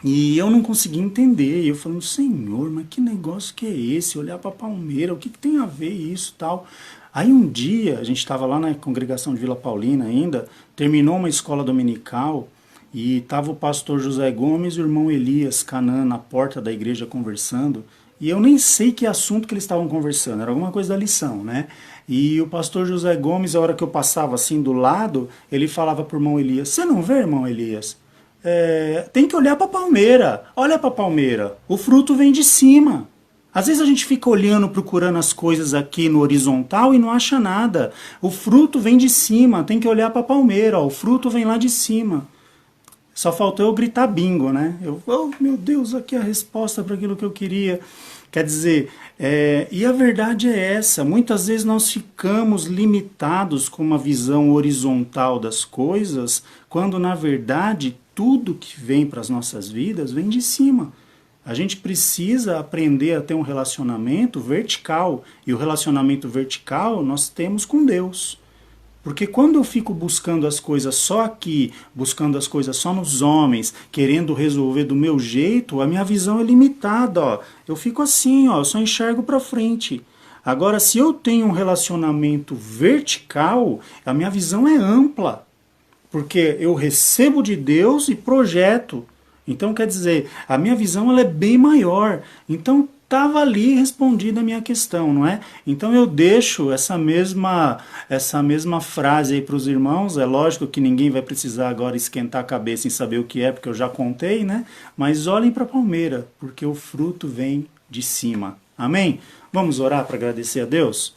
E eu não conseguia entender. E eu falei, Senhor, mas que negócio que é esse? Olhar para a palmeira, o que tem a ver isso tal? Aí um dia, a gente estava lá na congregação de Vila Paulina ainda, terminou uma escola dominical e estava o pastor José Gomes e o irmão Elias Canã na porta da igreja conversando. E eu nem sei que assunto que eles estavam conversando, era alguma coisa da lição, né? E o pastor José Gomes, a hora que eu passava assim do lado, ele falava para o irmão Elias, você não vê, irmão Elias? Tem que olhar para a palmeira, olha para a palmeira, o fruto vem de cima. Às vezes a gente fica olhando, procurando as coisas aqui no horizontal e não acha nada. O fruto vem de cima, tem que olhar para a palmeira, ó, o fruto vem lá de cima. Só faltou eu gritar bingo, né? Oh, meu Deus, aqui é a resposta para aquilo que eu queria. Quer dizer, e a verdade é essa, muitas vezes nós ficamos limitados com uma visão horizontal das coisas, quando na verdade tudo que vem para as nossas vidas vem de cima. A gente precisa aprender a ter um relacionamento vertical, e o relacionamento vertical nós temos com Deus. Porque quando eu fico buscando as coisas só aqui, buscando as coisas só nos homens, querendo resolver do meu jeito, a minha visão é limitada, ó. Eu fico assim, ó, eu só enxergo para frente. Agora, se eu tenho um relacionamento vertical, a minha visão é ampla. porque eu recebo de Deus e projeto. Então, quer dizer, a minha visão ela é bem maior. Então, estava ali respondida a minha questão, não é? Então, eu deixo essa mesma frase aí para os irmãos. É lógico que ninguém vai precisar agora esquentar a cabeça em saber o que é, porque eu já contei, né? Mas olhem para a palmeira, porque o fruto vem de cima. Amém? Vamos orar para agradecer a Deus?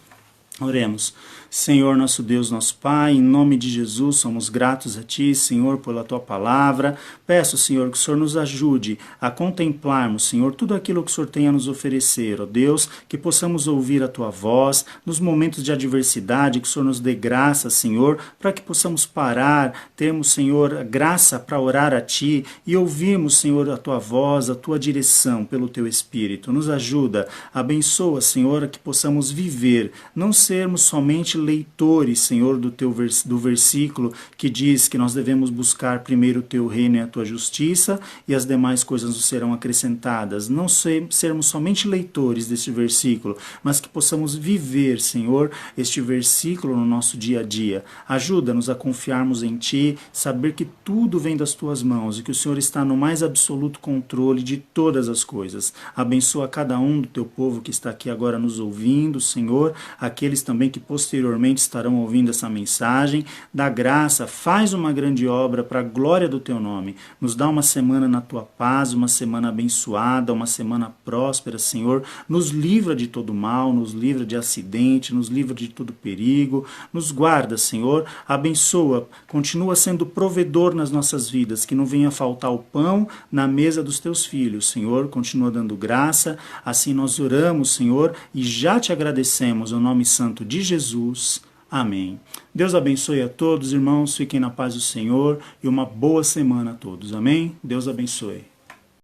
Oremos. Senhor, nosso Deus, nosso Pai, em nome de Jesus, somos gratos a Ti, Senhor, pela Tua palavra. Peço, Senhor, que o Senhor nos ajude a contemplarmos, Senhor, tudo aquilo que o Senhor tem a nos oferecer, ó Deus, que possamos ouvir a Tua voz nos momentos de adversidade, que o Senhor nos dê graça, Senhor, para que possamos parar, termos, Senhor, graça para orar a Ti e ouvirmos, Senhor, a Tua voz, a Tua direção pelo Teu Espírito. Nos ajuda, abençoa, Senhor, que possamos viver, não sermos somente leitores, Senhor, do versículo que diz que nós devemos buscar primeiro o Teu reino e a Tua justiça e as demais coisas nos serão acrescentadas. Não sermos somente leitores deste versículo, mas que possamos viver, Senhor, este versículo no nosso dia a dia. Ajuda-nos a confiarmos em Ti, saber que tudo vem das Tuas mãos e que o Senhor está no mais absoluto controle de todas as coisas. Abençoa cada um do Teu povo que está aqui agora nos ouvindo, Senhor, aqueles também que posteriormente estarão ouvindo essa mensagem. Dá graça, faz uma grande obra para a glória do Teu nome. Nos dá uma semana na Tua paz, uma semana abençoada, uma semana próspera, Senhor. Nos livra de todo mal, nos livra de acidente, nos livra de todo perigo. Nos guarda, Senhor. Abençoa, continua sendo provedor nas nossas vidas, que não venha faltar o pão na mesa dos Teus filhos, Senhor. Continua dando graça. Assim nós oramos, Senhor, e já Te agradecemos no nome santo de Jesus. Amém. Deus abençoe a todos, irmãos. Fiquem na paz do Senhor e uma boa semana a todos. Amém? Deus abençoe.